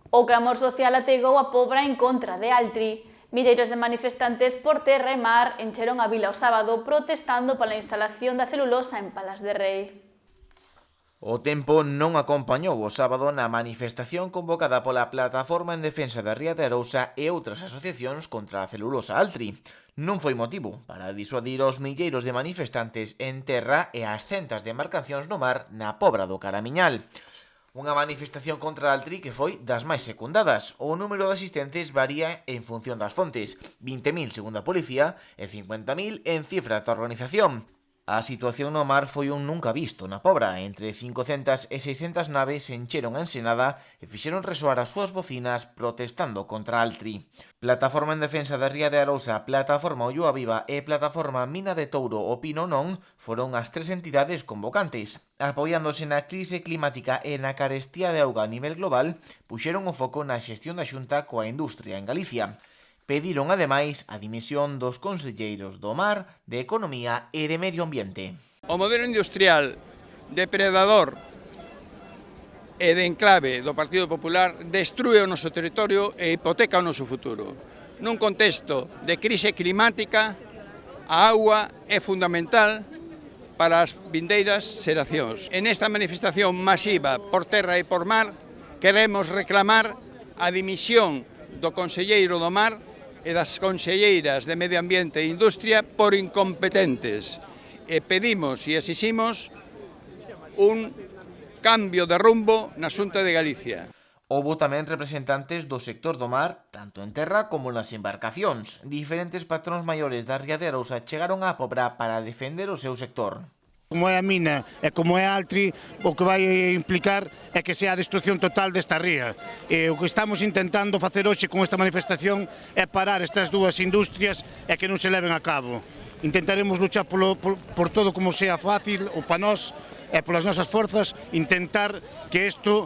O clamor social ateigou a Pobra en contra de Altri. Milleiros de manifestantes por terra e mar encheron a vila o sábado protestando pola instalación da celulosa en Palas de Rei. O tempo non acompañou o sábado na manifestación convocada pola Plataforma en Defensa da Ría de Arousa e outras asociacións contra a celulosa Altri. Non foi motivo para disuadir os milleiros de manifestantes en terra e as centas de embarcacións no mar na Pobra do Caramiñal. Unha manifestación contra Altri que foi das máis secundadas. O número de asistentes varía en función das fontes, 20.000 segundo a policía e 50.000 en cifras da organización. A situación no mar foi un nunca visto na Pobra. Entre 500 e 600 naves se encheron a ensenada e fixeron resoar as súas bocinas protestando contra Altri. Plataforma en Defensa da Ría de Arousa, Plataforma Ulloa Viva e Plataforma Mina de Touro o Pino Non foron as tres entidades convocantes. Apoiándose na crise climática e na carestía de auga a nivel global, puxeron o foco na xestión da Xunta coa industria en Galicia. Pediron, ademais, a dimisión dos conselleiros do Mar, de Economía e de Medio Ambiente. O modelo industrial depredador e de enclave do Partido Popular destrúe o noso territorio e hipoteca o noso futuro. Nun contexto de crise climática, a auga é fundamental para as vindeiras xeracións. En esta manifestación masiva por terra e por mar, queremos reclamar a dimisión do conselleiro do Mar e das conselleiras de Medio Ambiente e Industria por incompetentes. E pedimos e exiximos un cambio de rumbo na Xunta de Galicia. Houbo tamén representantes do sector do mar, tanto en terra como nas embarcacións. Diferentes patróns maiores da Ría de Arousa chegaron á Pobra para defender o seu sector. Como é a mina e como é Altri, o que vai implicar é que sea a destrucción total desta ría. E o que estamos intentando facer hoxe con esta manifestación é parar estas dúas industrias e que non se leven a cabo. Intentaremos luchar por todo como sea fácil ou para nós e polas nosas forzas intentar que isto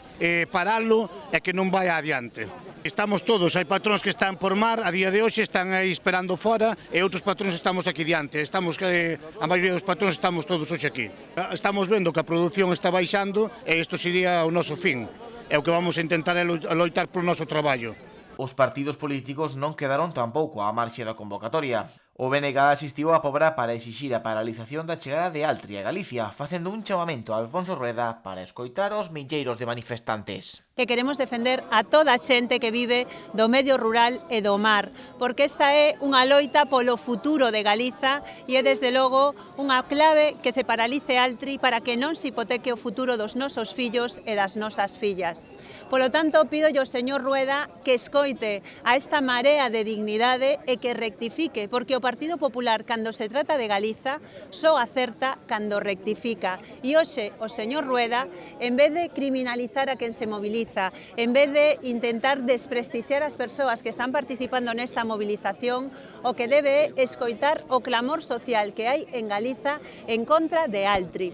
paralo e que non vai adiante. Estamos todos, hai patróns que están por mar, a día de hoxe están aí esperando fora e outros patróns estamos aquí diante. A maioría dos patróns estamos todos hoxe aquí. Estamos vendo que a produción está baixando e isto sería o noso fin. É o que vamos a intentar é loitar polo noso traballo. Os partidos políticos non quedaron tampouco á marxe da convocatoria. O BNG asistiu á Pobra para exixir a paralización da chegada de Altri a Galicia, facendo un chamamento a Alfonso Rueda para escoitar os milleiros de manifestantes. Que queremos defender a toda a xente que vive do medio rural e do mar, porque esta é unha loita polo futuro de Galiza e é desde logo unha clave que se paralice Altri para que non se hipoteque o futuro dos nosos fillos e das nosas fillas. Polo tanto, pido ao señor Rueda que escoite a esta marea de dignidade e que rectifique, porque o Partido Popular, cando se trata de Galiza, só acerta cando rectifica. E hoxe o señor Rueda, en vez de criminalizar a quen se moviliza, en vez de intentar desprestixiar as persoas que están participando nesta movilización, o que debe é escoitar o clamor social que hai en Galiza en contra de Altri.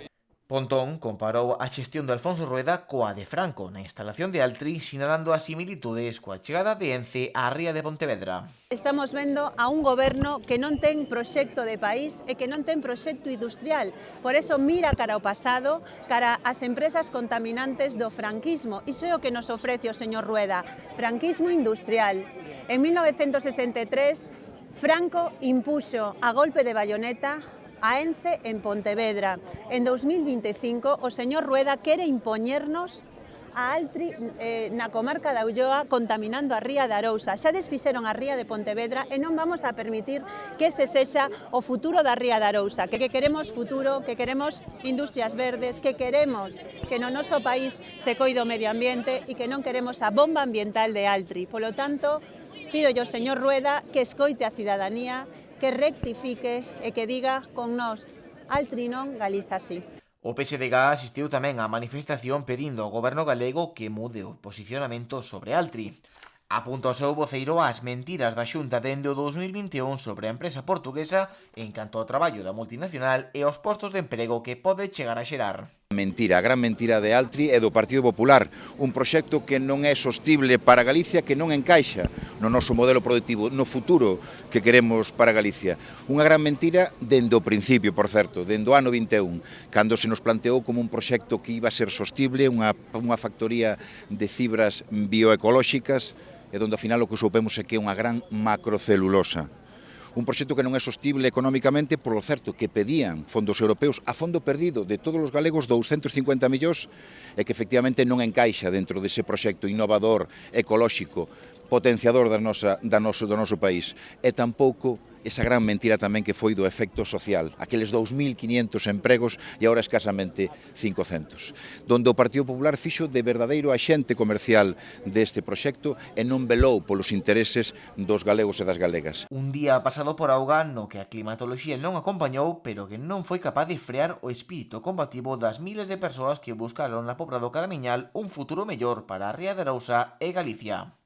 Pontón comparou a xestión de Alfonso Rueda coa de Franco na instalación de Altri, sinalando as similitudes coa chegada de Ence á ría de Pontevedra. Estamos vendo a un goberno que non ten proxecto de país e que non ten proxecto industrial. Por eso mira cara ao pasado, cara ás empresas contaminantes do franquismo. Iso é o que nos ofrece o señor Rueda, franquismo industrial. En 1963, Franco impuxo a golpe de bayoneta a Ence en Pontevedra. En 2025, o señor Rueda quere impoñernos a Altri na comarca da Ulloa contaminando a ría de Arousa. Xa desfixeron a ría de Pontevedra e non vamos a permitir que ese sexa o futuro da ría de Arousa, que queremos futuro, que queremos industrias verdes, que queremos que no noso país se coide o medio ambiente e que non queremos a bomba ambiental de Altri. Polo tanto, pido ao señor Rueda que escoite a cidadanía, que rectifique e que diga con nós, Altri non, Galiza sí. O PSDG asistiu tamén á manifestación pedindo ao goberno galego que mude o posicionamento sobre Altri. Apunta o seu voceiro ás mentiras da Xunta dende o 2021 sobre a empresa portuguesa en canto ao traballo da multinacional e aos postos de emprego que pode chegar a xerar. Mentira, a gran mentira de Altri e do Partido Popular, un proxecto que non é sostible para Galicia, que non encaixa no noso modelo productivo, no futuro que queremos para Galicia. Unha gran mentira dende o principio, por certo, dende o ano 21, cando se nos planteou como un proxecto que iba a ser sostible, unha factoría de fibras bioecolóxicas, e donde ao final o que soupemos é que é unha gran macrocelulosa. Un proxecto que non é sostible económicamente, por lo certo que pedían fondos europeos a fondo perdido de todos os galegos 250 millóns e que efectivamente non encaixa dentro dese proxecto innovador, ecolóxico, potenciador do noso país. E tampouco esa gran mentira tamén que foi do efecto social, aqueles 2.500 empregos e agora escasamente 500, donde o Partido Popular fixo de verdadeiro axente comercial deste proxecto e non velou polos intereses dos galegos e das galegas. Un día pasado por auga no que a climatoloxía non acompañou, pero que non foi capaz de frear o espírito combativo das miles de persoas que buscaron na Pobrado Caramiñal un futuro mellor para a Ría de Arousa e Galicia.